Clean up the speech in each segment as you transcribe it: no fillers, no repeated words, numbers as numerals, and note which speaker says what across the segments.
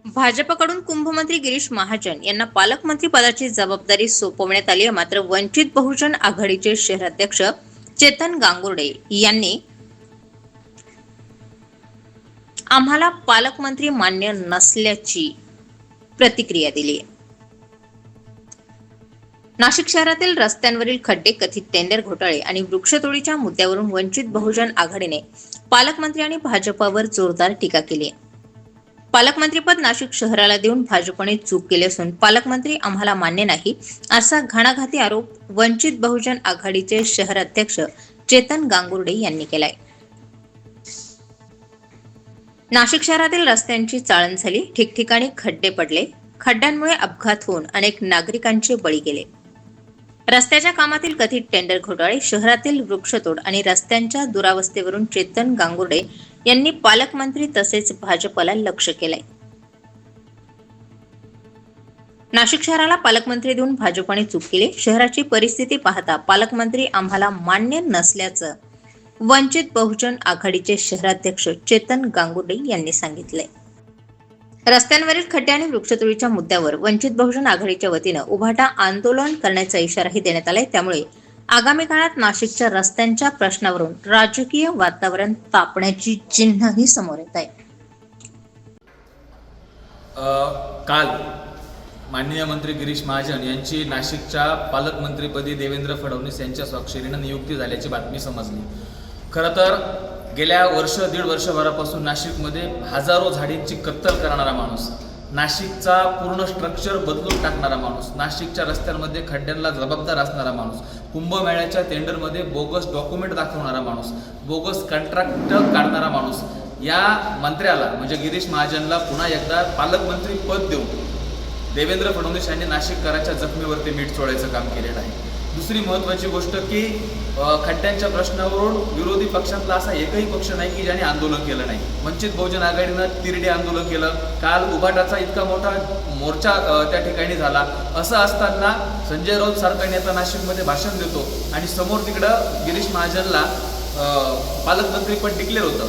Speaker 1: भाजपकडून कुंभमंत्री गिरीश महाजन यांना पालकमंत्री पदाची जबाबदारी सोपवण्यात आली आहे। मात्र वंचित बहुजन आघाडीचे शहराध्यक्ष चेतन गांगुर्डे यांनी आम्हाला पालकमंत्री मान्य नसल्याची प्रतिक्रिया दिली आहे। नाशिक शहरातील रस्त्यांवरील खड्डे, कथित टेंडर घोटाळे आणि वृक्षतोडीच्या मुद्द्यावरून वंचित बहुजन आघाडीने पालकमंत्री आणि भाजपवर जोरदार टीका केली आहे। पालकमंत्रीपद नाशिक शहराला देऊन भाजपने चूक केली असून पालकमंत्री आम्हाला मान्य नाही असा घणाघाती आरोप वंचित बहुजन आघाडीचे शहराध्यक्ष चेतन गांगुर्डे यांनी केलाय। नाशिक शहरातील रस्त्यांची चाळण झाली, ठिकठिकाणी खड्डे पडले, खड्ड्यांमुळे अपघात होऊन अनेक नागरिकांचे बळी गेले। रस्त्याच्या कामातील कथित टेंडर घोटाळे, शहरातील वृक्षतोड आणि रस्त्यांच्या दुरावस्थेवरून चेतन गांगुर्डे यांनी पालकमंत्री तसेच भाजपला लक्ष्य केलंय। नाशिक शहराला पालकमंत्री देऊन भाजपने चूक केली। शहराची परिस्थिती पाहता पालकमंत्री आम्हाला मान्य नसल्याचं वंचित बहुजन आघाडीचे शहराध्यक्ष चेतन गांगुर्डे यांनी सांगितले। रस्त्यांवरील खड्डे आणि वृक्षतोडीच्या मुद्द्यावर वंचित बहुजन आघाडीच्या वतीनं उभाटा आंदोलन करण्याचा इशाराही देण्यात आलाय। त्यामुळे आगामी काळात नाशिकच्या रस्त्यांच्या प्रश्नावरून राजकीय वातावरण तापण्याची चिन्हही समोर येत आहे।
Speaker 2: काल माननीय मंत्री गिरीश महाजन यांची नाशिकच्या पालकमंत्रीपदी देवेंद्र फडणवीस यांच्या स्वाक्षरीनं नियुक्ती झाल्याची बातमी समजली। खरं तर गेल्या दीड वर्षभरापासून नाशिकमध्ये हजारो झाडींची कत्तल करणारा माणूस, नाशिकचा पूर्ण स्ट्रक्चर बदलून टाकणारा माणूस, नाशिकच्या रस्त्यांमध्ये खड्ड्यांना जबाबदार असणारा माणूस, कुंभमेळ्याच्या टेंडरमध्ये बोगस डॉक्युमेंट दाखवणारा माणूस, बोगस कॉन्ट्रॅक्ट काढणारा माणूस, या मंत्र्याला म्हणजे गिरीश महाजनला पुन्हा एकदा पालकमंत्री पद देऊन देवेंद्र फडणवीस यांनी नाशिककरांच्या जखमीवरती मीठ चोळायचं काम केलेलं आहे। दुसरी महत्त्वाची गोष्ट की खड्ड्यांच्या प्रश्नावरून विरोधी पक्षातला असा एकही पक्ष नाही की ज्याने आंदोलन केलं नाही। वंचित बहुजन आघाडीनं तिरडे आंदोलन केलं, काल उभाटाचा इतका मोठा मोर्चा त्या ठिकाणी झाला। असं असताना संजय राऊत सारखा नेता नाशिकमध्ये भाषण देतो आणि समोर तिकडं गिरीश महाजनला पालकमंत्रीपद डिक्लेअर होतं।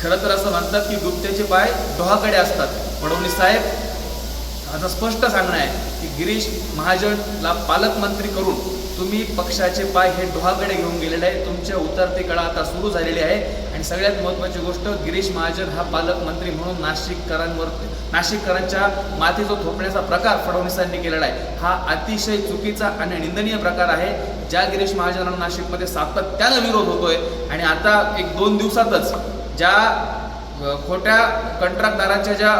Speaker 2: खरं तर असं म्हणतात की गुप्त्याचे पाय डोहाकडे असतात। फडणवीस साहेब आता स्पष्ट सांगणं आहे की गिरीश महाजनला पालकमंत्री करून तुम्ही पक्षाचे पाय हे डोहाकडे घेऊन गेलेले आहे। तुमच्या उतरते काळ आता सुरू झालेली आहे आणि सगळ्यात महत्त्वाची गोष्ट, गिरीश महाजन हा पालकमंत्री म्हणून नाशिककरांच्या माथी जो थोपण्याचा प्रकार फडणवीसांनी केलेला आहे हा अतिशय चुकीचा आणि निंदनीय प्रकार आहे। ज्या गिरीश महाजनांना नाशिकमध्ये सातत्यानं विरोध होतोय आणि आता 1-2 दिवसातच ज्या खोट्या कंत्राटदारांच्या ज्या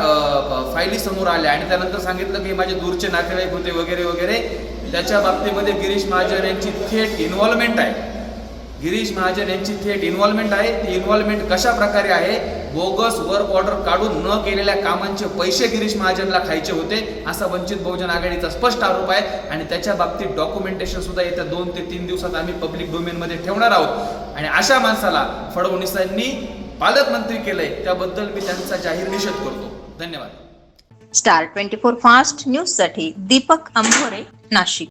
Speaker 2: फायली समोर आल्या आणि त्यानंतर सांगितलं की माझे दूरचे नातेवाईक होते वगैरे वगैरे, त्याच्या बाबतीमध्ये गिरीश महाजन यांची थेट इन्व्हॉल्वमेंट आहे। गिरीश महाजन यांची थेट इन्व्हॉल्वमेंट आहे। ती इन्व्हॉल्वमेंट कशा प्रकारे आहे? बोगस वर्क ऑर्डर काढून न केलेल्या कामांचे पैसे गिरीश महाजनला खायचे होते असा वंचित बहुजन आघाडीचा स्पष्ट आरोप आहे आणि त्याच्या बाबतीत डॉक्युमेंटेशन सुद्धा येत्या 2 ते 3 दिवसात आम्ही पब्लिक डोमेनमध्ये ठेवणार आहोत आणि अशा माणसाला फडणवीसांनी पालकमंत्री केलंय त्याबद्दल मी त्यांचा जाहीर निषेध करतो। धन्यवाद।
Speaker 1: स्टार 24 फास्ट न्यूज साठी दीपक अंभोरे, नाशिक।